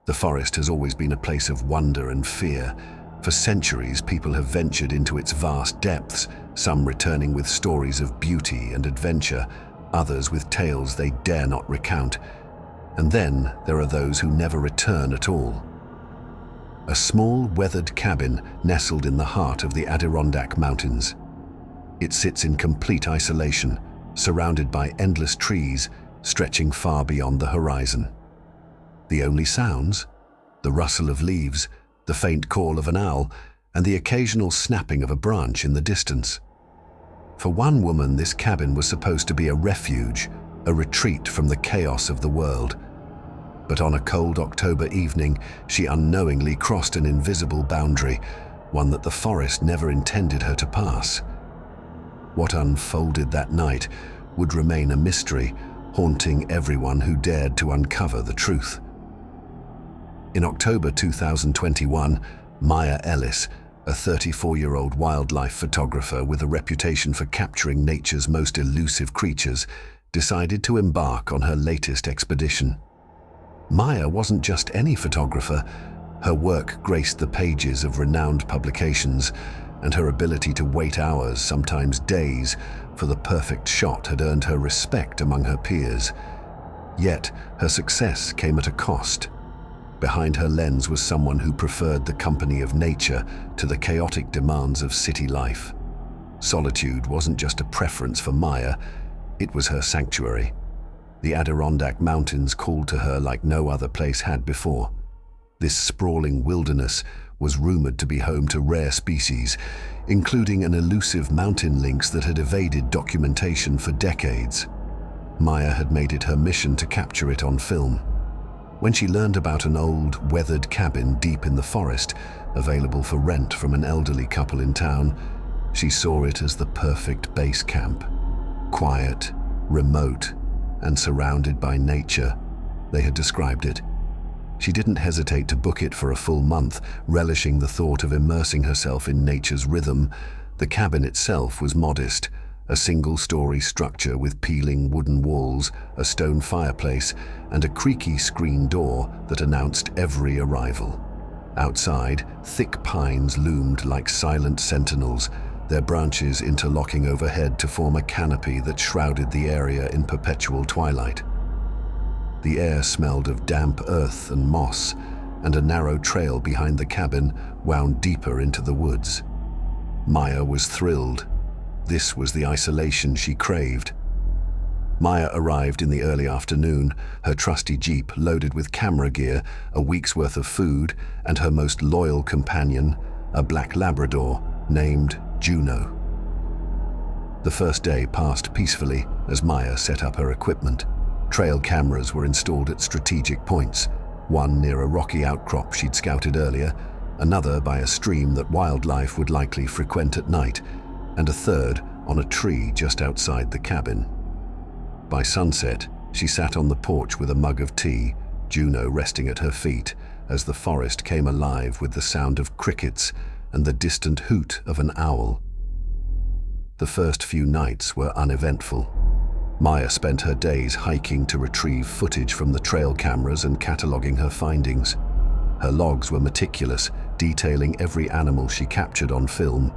The forest has always been a place of wonder and fear. For centuries, people have ventured into its vast depths, some returning with stories of beauty and adventure, others with tales they dare not recount. And then there are those who never return at all. A small, weathered cabin nestled in the heart of the Adirondack Mountains. It sits in complete isolation, surrounded by endless trees stretching far beyond the horizon. The only sounds? The rustle of leaves, the faint call of an owl, and the occasional snapping of a branch in the distance. For one woman, this cabin was supposed to be a refuge, a retreat from the chaos of the world. But on a cold October evening, she unknowingly crossed an invisible boundary, one that the forest never intended her to pass. What unfolded that night would remain a mystery, haunting everyone who dared to uncover the truth. In October 2021, Maya Ellis, a 34-year-old wildlife photographer with a reputation for capturing nature's most elusive creatures, decided to embark on her latest expedition. Maya wasn't just any photographer. Her work graced the pages of renowned publications, and her ability to wait hours, sometimes days, for the perfect shot had earned her respect among her peers. Yet, her success came at a cost. Behind her lens was someone who preferred the company of nature to the chaotic demands of city life. Solitude wasn't just a preference for Maya, it was her sanctuary. The Adirondack Mountains called to her like no other place had before. This sprawling wilderness was rumored to be home to rare species, including an elusive mountain lynx that had evaded documentation for decades. Maya had made it her mission to capture it on film. When she learned about an old, weathered cabin deep in the forest, available for rent from an elderly couple in town, she saw it as the perfect base camp. Quiet, remote, and surrounded by nature, they had described it. She didn't hesitate to book it for a full month, relishing the thought of immersing herself in nature's rhythm. The cabin itself was modest, a single-story structure with peeling wooden walls, a stone fireplace, and a creaky screen door that announced every arrival. Outside, thick pines loomed like silent sentinels, their branches interlocking overhead to form a canopy that shrouded the area in perpetual twilight. The air smelled of damp earth and moss, and a narrow trail behind the cabin wound deeper into the woods. Maya was thrilled. This was the isolation she craved. Maya arrived in the early afternoon, her trusty Jeep loaded with camera gear, a week's worth of food, and her most loyal companion, a black Labrador named Juno. The first day passed peacefully as Maya set up her equipment. Trail cameras were installed at strategic points, one near a rocky outcrop she'd scouted earlier, another by a stream that wildlife would likely frequent at night, and a third on a tree just outside the cabin. By sunset, she sat on the porch with a mug of tea, Juno resting at her feet, as the forest came alive with the sound of crickets and the distant hoot of an owl. The first few nights were uneventful. Maya spent her days hiking to retrieve footage from the trail cameras and cataloging her findings. Her logs were meticulous, detailing every animal she captured on film: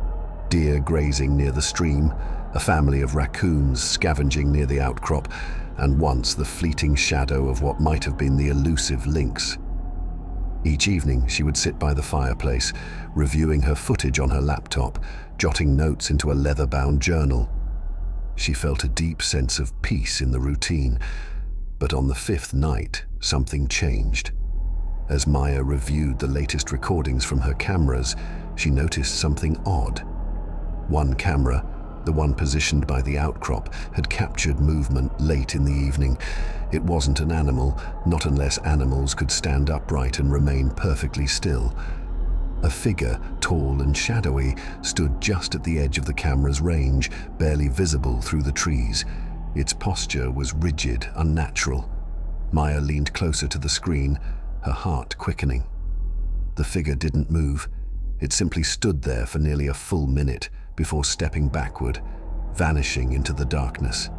deer grazing near the stream, a family of raccoons scavenging near the outcrop, and once the fleeting shadow of what might have been the elusive lynx. Each evening, she would sit by the fireplace, reviewing her footage on her laptop, jotting notes into a leather-bound journal. She felt a deep sense of peace in the routine, but on the fifth night, something changed. As Maya reviewed the latest recordings from her cameras, she noticed something odd. One camera, the one positioned by the outcrop, had captured movement late in the evening. It wasn't an animal, not unless animals could stand upright and remain perfectly still. A figure, tall and shadowy, stood just at the edge of the camera's range, barely visible through the trees. Its posture was rigid, unnatural. Maya leaned closer to the screen, her heart quickening. The figure didn't move. It simply stood there for nearly a full minute before stepping backward, vanishing into the darkness.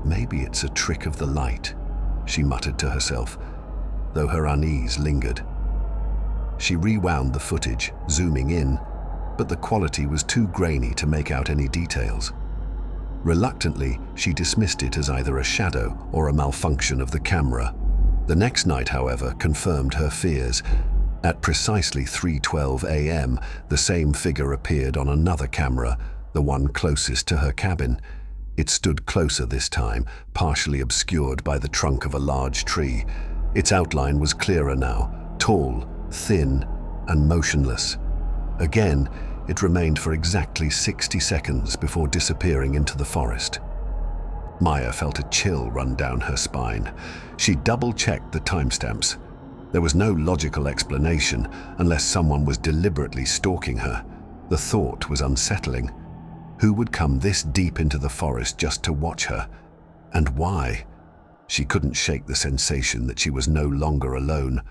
"Maybe it's a trick of the light," she muttered to herself. though her unease lingered. She rewound the footage, zooming in, but the quality was too grainy to make out any details. Reluctantly, she dismissed it as either a shadow or a malfunction of the camera. The next night, however, confirmed her fears. At precisely 3:12 a.m., the same figure appeared on another camera, the one closest to her cabin. It stood closer this time, partially obscured by the trunk of a large tree. Its outline was clearer now, tall, thin, and motionless. Again, it remained for exactly 60 seconds before disappearing into the forest. Maya felt a chill run down her spine. She double-checked the timestamps. There was no logical explanation unless someone was deliberately stalking her. The thought was unsettling. Who would come this deep into the forest just to watch her? And why? She couldn't shake the sensation that she was no longer alone.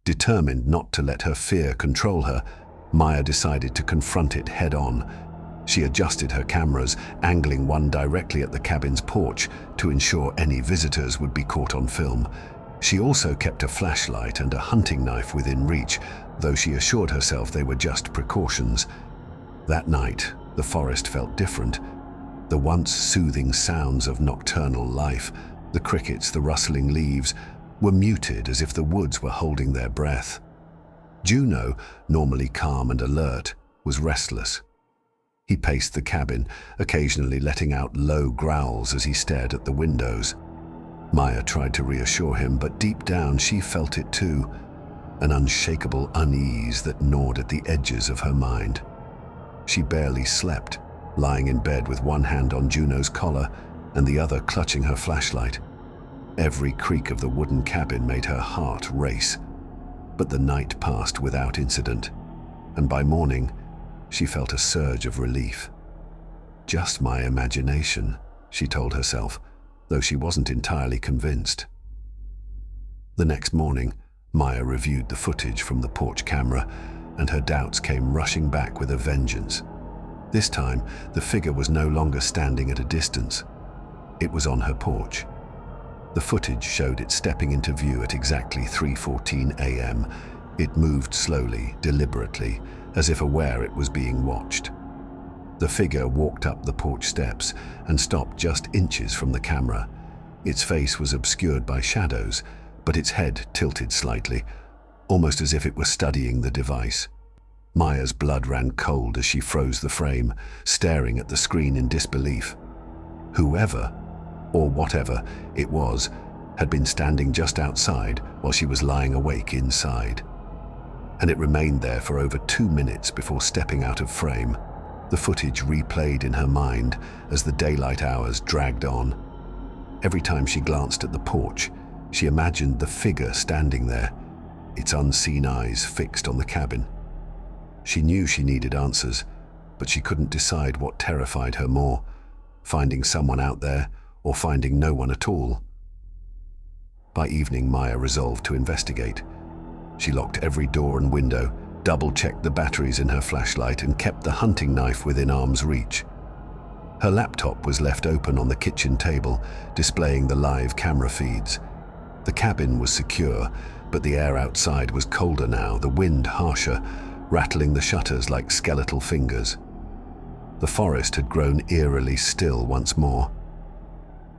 Determined not to let her fear control her, Maya decided to confront it head-on. She adjusted her cameras, angling one directly at the cabin's porch to ensure any visitors would be caught on film. She also kept a flashlight and a hunting knife within reach, though she assured herself they were just precautions. That night, the forest felt different. The once soothing sounds of nocturnal life, the crickets, the rustling leaves, were muted as if the woods were holding their breath. Juno, normally calm and alert, was restless. He paced the cabin, occasionally letting out low growls as he stared at the windows. Maya tried to reassure him, but deep down she felt it too, an unshakable unease that gnawed at the edges of her mind. She barely slept, lying in bed with one hand on Juno's collar and the other clutching her flashlight. Every creak of the wooden cabin made her heart race. But the night passed without incident, and by morning, she felt a surge of relief. Just my imagination, she told herself, though she wasn't entirely convinced. The next morning, Maya reviewed the footage from the porch camera, and her doubts came rushing back with a vengeance. This time, the figure was no longer standing at a distance. It was on her porch. The footage showed it stepping into view at exactly 3:14 a.m. It moved slowly, deliberately, as if aware it was being watched. The figure walked up the porch steps and stopped just inches from the camera. Its face was obscured by shadows, but its head tilted slightly, almost as if it were studying the device. Maya's blood ran cold as she froze the frame, staring at the screen in disbelief. Whoever, or whatever it was, had been standing just outside while she was lying awake inside. And it remained there for over 2 minutes before stepping out of frame. The footage replayed in her mind as the daylight hours dragged on. Every time she glanced at the porch, she imagined the figure standing there, its unseen eyes fixed on the cabin. She knew she needed answers, but she couldn't decide what terrified her more, finding someone out there or finding no one at all. By evening, Maya resolved to investigate. She locked every door and window, double-checked the batteries in her flashlight, and kept the hunting knife within arm's reach. Her laptop was left open on the kitchen table, displaying the live camera feeds. The cabin was secure, but the air outside was colder now, the wind harsher, rattling the shutters like skeletal fingers. The forest had grown eerily still once more.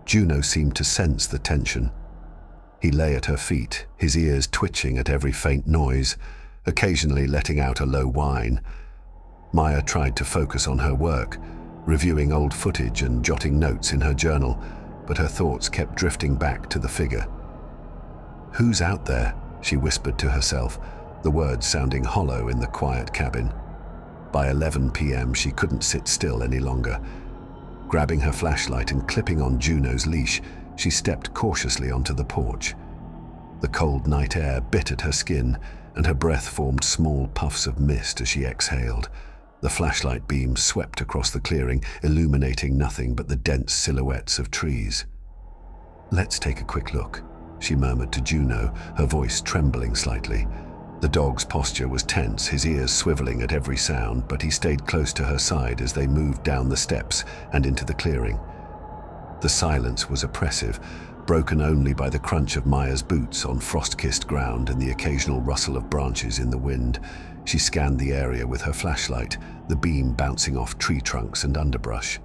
Juno seemed to sense the tension. He lay at her feet, his ears twitching at every faint noise, occasionally letting out a low whine. Maya tried to focus on her work, reviewing old footage and jotting notes in her journal, but her thoughts kept drifting back to the figure. "Who's out there?" she whispered to herself, the words sounding hollow in the quiet cabin. By 11 p.m. she couldn't sit still any longer. Grabbing her flashlight and clipping on Juno's leash, she stepped cautiously onto the porch. The cold night air bit at her skin, and her breath formed small puffs of mist as she exhaled. The flashlight beam swept across the clearing, illuminating nothing but the dense silhouettes of trees. "Let's take a quick look," she murmured to Juno, her voice trembling slightly. The dog's posture was tense, his ears swiveling at every sound, but he stayed close to her side as they moved down the steps and into the clearing. The silence was oppressive, broken only by the crunch of Maya's boots on frost-kissed ground and the occasional rustle of branches in the wind. She scanned the area with her flashlight, the beam bouncing off tree trunks and underbrush.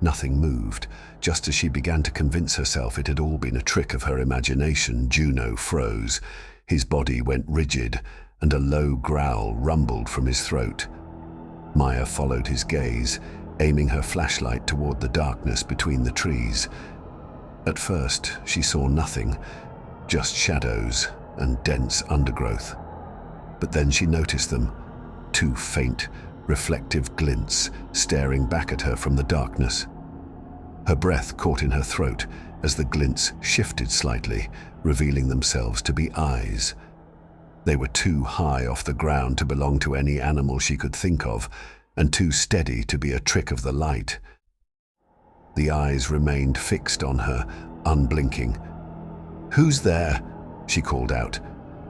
Nothing moved. Just as she began to convince herself it had all been a trick of her imagination, Juno froze. His body went rigid, and a low growl rumbled from his throat. Maya followed his gaze, aiming her flashlight toward the darkness between the trees. At first, she saw nothing, just shadows and dense undergrowth. But then she noticed them, two faint, reflective glints staring back at her from the darkness. Her breath caught in her throat as the glints shifted slightly, revealing themselves to be eyes. They were too high off the ground to belong to any animal she could think of, and too steady to be a trick of the light. The eyes remained fixed on her, unblinking. "Who's there?" she called out,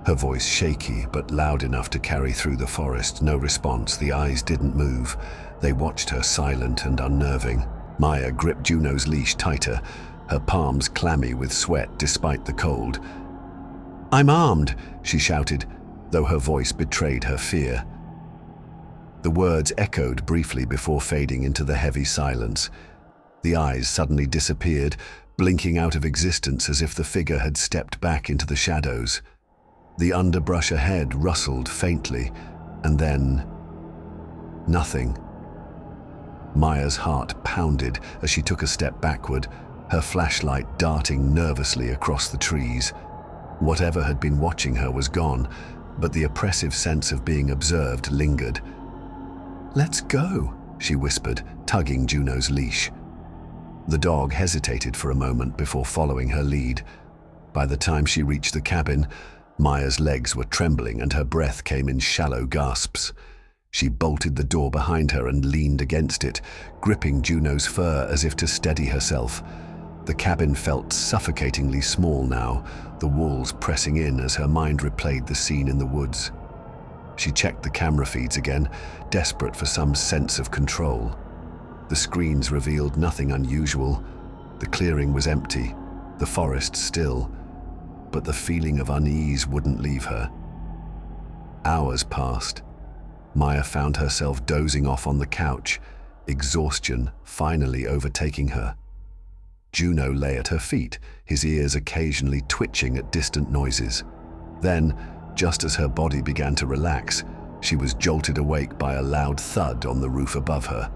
her voice shaky but loud enough to carry through the forest. No response. The eyes didn't move. They watched her, silent and unnerving. Maya gripped Juno's leash tighter, her palms clammy with sweat despite the cold. "I'm armed," she shouted, though her voice betrayed her fear. The words echoed briefly before fading into the heavy silence. The eyes suddenly disappeared, blinking out of existence as if the figure had stepped back into the shadows. The underbrush ahead rustled faintly, and then nothing. Maya's heart pounded as she took a step backward, her flashlight darting nervously across the trees. Whatever had been watching her was gone, but the oppressive sense of being observed lingered. "Let's go," she whispered, tugging Juno's leash. The dog hesitated for a moment before following her lead. By the time she reached the cabin, Maya's legs were trembling and her breath came in shallow gasps. She bolted the door behind her and leaned against it, gripping Juno's fur as if to steady herself. The cabin felt suffocatingly small now, the walls pressing in as her mind replayed the scene in the woods. She checked the camera feeds again, desperate for some sense of control. The screens revealed nothing unusual. The clearing was empty, the forest still, but the feeling of unease wouldn't leave her. Hours passed. Maya found herself dozing off on the couch, exhaustion finally overtaking her. Juno lay at her feet, his ears occasionally twitching at distant noises. Then, just as her body began to relax, she was jolted awake by a loud thud on the roof above her.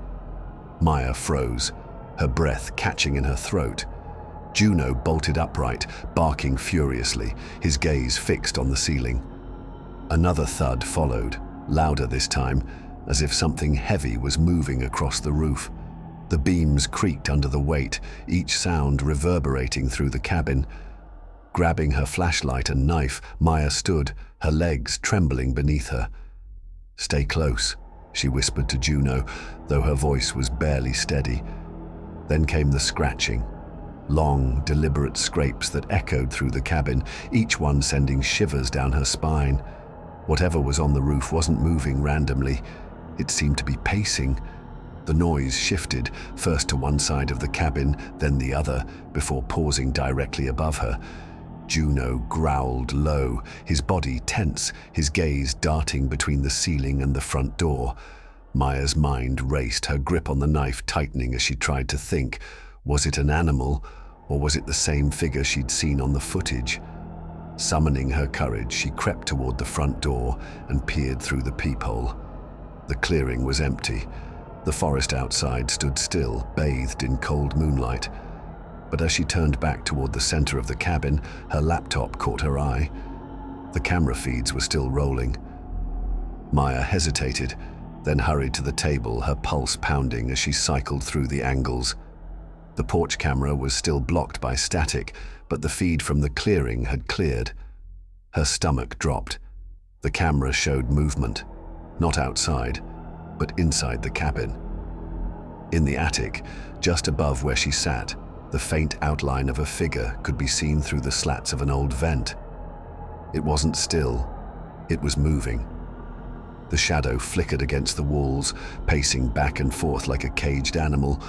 Maya froze, her breath catching in her throat. Juno bolted upright, barking furiously, his gaze fixed on the ceiling. Another thud followed, louder this time, as if something heavy was moving across the roof. The beams creaked under the weight, each sound reverberating through the cabin. Grabbing her flashlight and knife, Maya stood, her legs trembling beneath her. "Stay close," she whispered to Juno, though her voice was barely steady. Then came the scratching. Long, deliberate scrapes that echoed through the cabin, each one sending shivers down her spine. Whatever was on the roof wasn't moving randomly. It seemed to be pacing. The noise shifted, first to one side of the cabin, then the other, before pausing directly above her. Juno growled low, his body tense, his gaze darting between the ceiling and the front door. Maya's mind raced, her grip on the knife tightening as she tried to think. Was it an animal, or was it the same figure she'd seen on the footage? Summoning her courage, she crept toward the front door and peered through the peephole. The clearing was empty. The forest outside stood still, bathed in cold moonlight. But as she turned back toward the center of the cabin, her laptop caught her eye. The camera feeds were still rolling. Maya hesitated, then hurried to the table, her pulse pounding as she cycled through the angles. The porch camera was still blocked by static, but the feed from the clearing had cleared. Her stomach dropped. The camera showed movement, not outside, but inside the cabin. In the attic, just above where she sat, the faint outline of a figure could be seen through the slats of an old vent. It wasn't still, it was moving. The shadow flickered against the walls, pacing back and forth like a caged animal.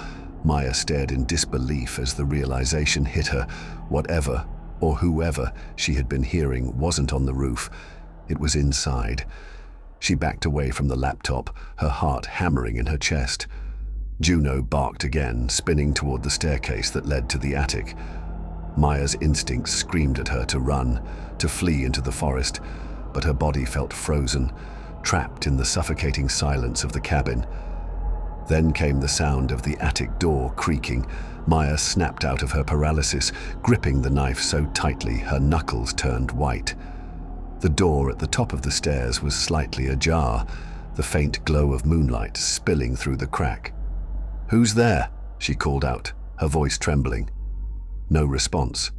Maya stared in disbelief as the realization hit her. Whatever, or whoever, she had been hearing wasn't on the roof. It was inside. She backed away from the laptop, her heart hammering in her chest. Juno barked again, spinning toward the staircase that led to the attic. Maya's instincts screamed at her to run, to flee into the forest, but her body felt frozen, trapped in the suffocating silence of the cabin. Then came the sound of the attic door creaking. Maya snapped out of her paralysis, gripping the knife so tightly her knuckles turned white. The door at the top of the stairs was slightly ajar, the faint glow of moonlight spilling through the crack. "Who's there?" she called out, her voice trembling. No response.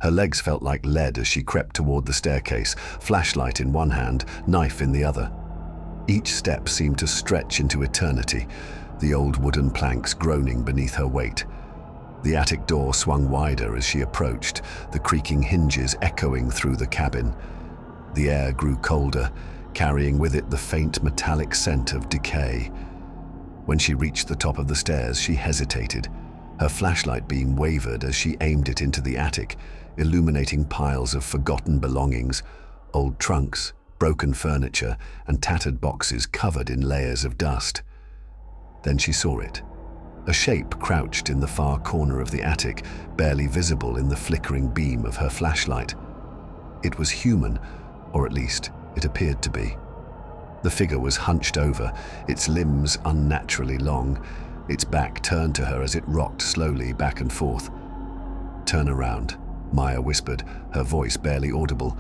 Her legs felt like lead as she crept toward the staircase, flashlight in one hand, knife in the other. Each step seemed to stretch into eternity, the old wooden planks groaning beneath her weight. The attic door swung wider as she approached, the creaking hinges echoing through the cabin. The air grew colder, carrying with it the faint metallic scent of decay. When she reached the top of the stairs, she hesitated. Her flashlight beam wavered as she aimed it into the attic, illuminating piles of forgotten belongings, old trunks, broken furniture, and tattered boxes covered in layers of dust. Then she saw it. A shape crouched in the far corner of the attic, barely visible in the flickering beam of her flashlight. It was human, or at least it appeared to be. The figure was hunched over, its limbs unnaturally long, its back turned to her as it rocked slowly back and forth. "Turn around," Maya whispered, her voice barely audible.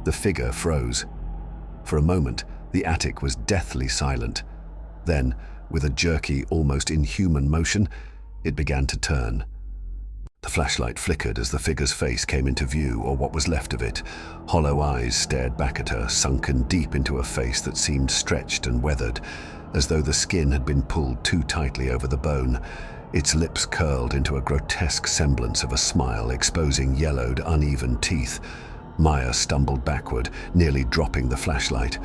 The figure froze. For a moment, the attic was deathly silent. Then, with a jerky, almost inhuman motion, it began to turn. The flashlight flickered as the figure's face came into view, or what was left of it. Hollow eyes stared back at her, sunken deep into a face that seemed stretched and weathered, as though the skin had been pulled too tightly over the bone. Its lips curled into a grotesque semblance of a smile, exposing yellowed, uneven teeth. Maya stumbled backward, nearly dropping the flashlight.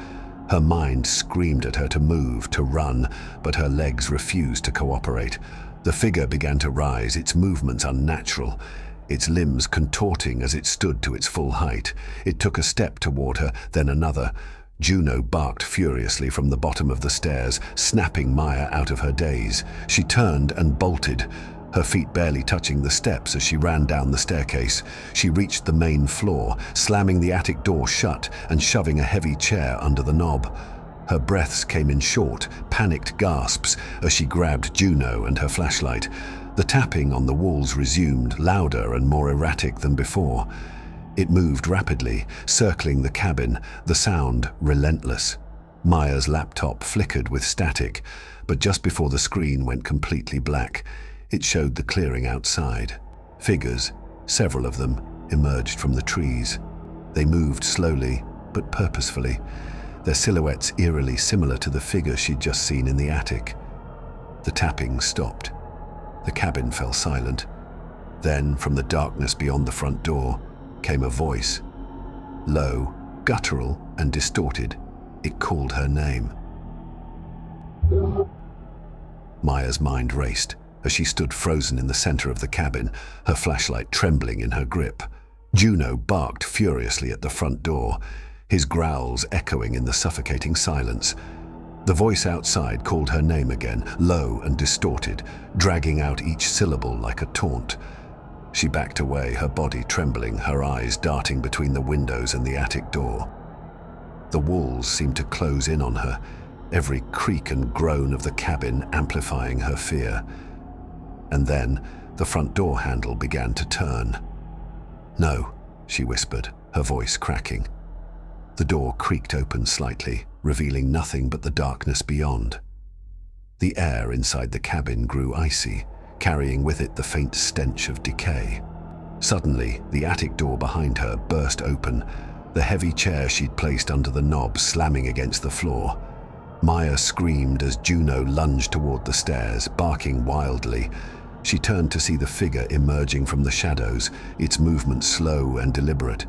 Her mind screamed at her to move, to run, but her legs refused to cooperate. The figure began to rise, its movements unnatural, its limbs contorting as it stood to its full height. It took a step toward her, then another. Juno barked furiously from the bottom of the stairs, snapping Maya out of her daze. She turned and bolted, her feet barely touching the steps as she ran down the staircase. She reached the main floor, slamming the attic door shut and shoving a heavy chair under the knob. Her breaths came in short, panicked gasps as she grabbed Juno and her flashlight. The tapping on the walls resumed, louder and more erratic than before. It moved rapidly, circling the cabin, the sound relentless. Maya's laptop flickered with static, but just before the screen went completely black, it showed the clearing outside. Figures, several of them, emerged from the trees. They moved slowly, but purposefully, their silhouettes eerily similar to the figure she'd just seen in the attic. The tapping stopped. The cabin fell silent. Then, from the darkness beyond the front door, came a voice. Low, guttural, and distorted, it called her name. Maya's mind raced as she stood frozen in the center of the cabin, her flashlight trembling in her grip. Juno barked furiously at the front door, his growls echoing in the suffocating silence. The voice outside called her name again, low and distorted, dragging out each syllable like a taunt. She backed away, her body trembling, her eyes darting between the windows and the attic door. The walls seemed to close in on her, every creak and groan of the cabin amplifying her fear. And then the front door handle began to turn. "No," she whispered, her voice cracking. The door creaked open slightly, revealing nothing but the darkness beyond. The air inside the cabin grew icy, carrying with it the faint stench of decay. Suddenly, the attic door behind her burst open, the heavy chair she'd placed under the knob slamming against the floor. Maya screamed as Juno lunged toward the stairs, barking wildly. She turned to see the figure emerging from the shadows, its movements slow and deliberate,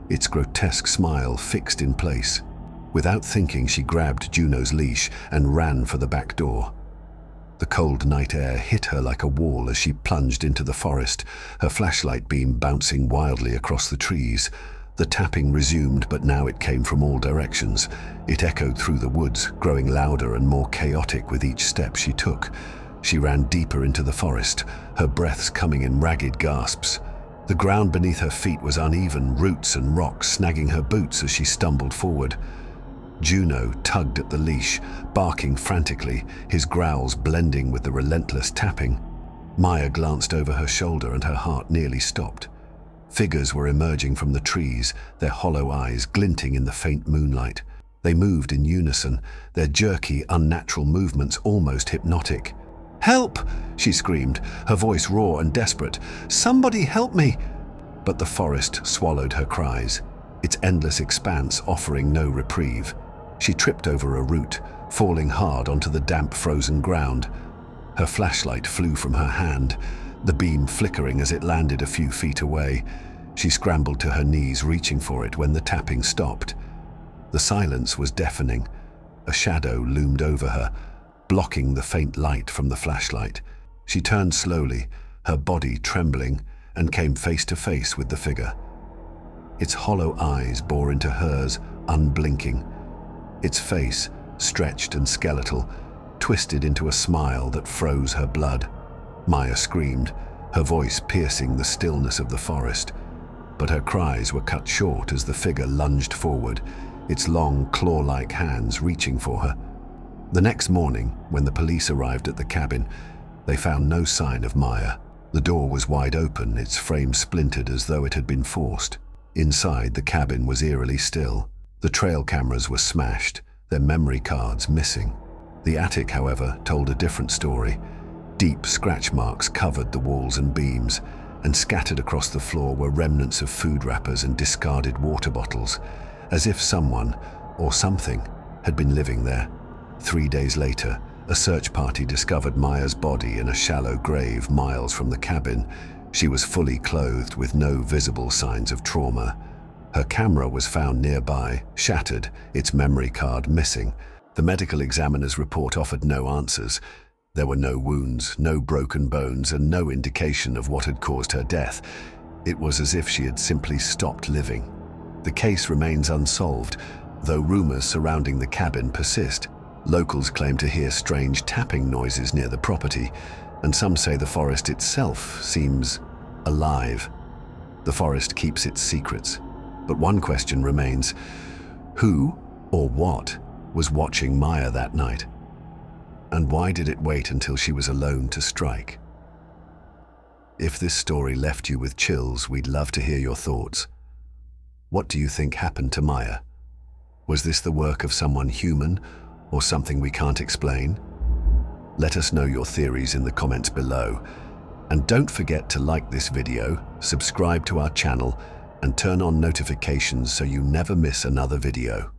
its grotesque smile fixed in place. Without thinking, she grabbed Juno's leash and ran for the back door. The cold night air hit her like a wall as she plunged into the forest, her flashlight beam bouncing wildly across the trees. The tapping resumed, but now it came from all directions. It echoed through the woods, growing louder and more chaotic with each step she took. She ran deeper into the forest, her breaths coming in ragged gasps. The ground beneath her feet was uneven, roots and rocks snagging her boots as she stumbled forward. Juno tugged at the leash, barking frantically, his growls blending with the relentless tapping. Maya glanced over her shoulder and her heart nearly stopped. Figures were emerging from the trees, their hollow eyes glinting in the faint moonlight. They moved in unison, their jerky, unnatural movements almost hypnotic. "Help!" she screamed, her voice raw and desperate. "Somebody help me!" But the forest swallowed her cries, its endless expanse offering no reprieve. She tripped over a root, falling hard onto the damp, frozen ground. Her flashlight flew from her hand, the beam flickering as it landed a few feet away. She scrambled to her knees, reaching for it when the tapping stopped. The silence was deafening. A shadow loomed over her, blocking the faint light from the flashlight. She turned slowly, her body trembling, and came face to face with the figure. Its hollow eyes bore into hers, unblinking. Its face, stretched and skeletal, twisted into a smile that froze her blood. Maya screamed, her voice piercing the stillness of the forest. But her cries were cut short as the figure lunged forward, its long, claw-like hands reaching for her. The next morning, when the police arrived at the cabin, they found no sign of Maya. The door was wide open, its frame splintered as though it had been forced. Inside, the cabin was eerily still. The trail cameras were smashed, their memory cards missing. The attic, however, told a different story. Deep scratch marks covered the walls and beams, and scattered across the floor were remnants of food wrappers and discarded water bottles, as if someone, or something, had been living there. 3 days later, a search party discovered Maya's body in a shallow grave miles from the cabin. She was fully clothed with no visible signs of trauma. Her camera was found nearby, shattered, its memory card missing. The medical examiner's report offered no answers. There were no wounds, no broken bones, and no indication of what had caused her death. It was as if she had simply stopped living. The case remains unsolved, though rumors surrounding the cabin persist. Locals claim to hear strange tapping noises near the property, and some say the forest itself seems alive. The forest keeps its secrets. But one question remains: who or what was watching Maya that night? And why did it wait until she was alone to strike? If this story left you with chills, we'd love to hear your thoughts. What do you think happened to Maya? Was this the work of someone human or something we can't explain? Let us know your theories in the comments below. And don't forget to like this video, subscribe to our channel, and turn on notifications so you never miss another video.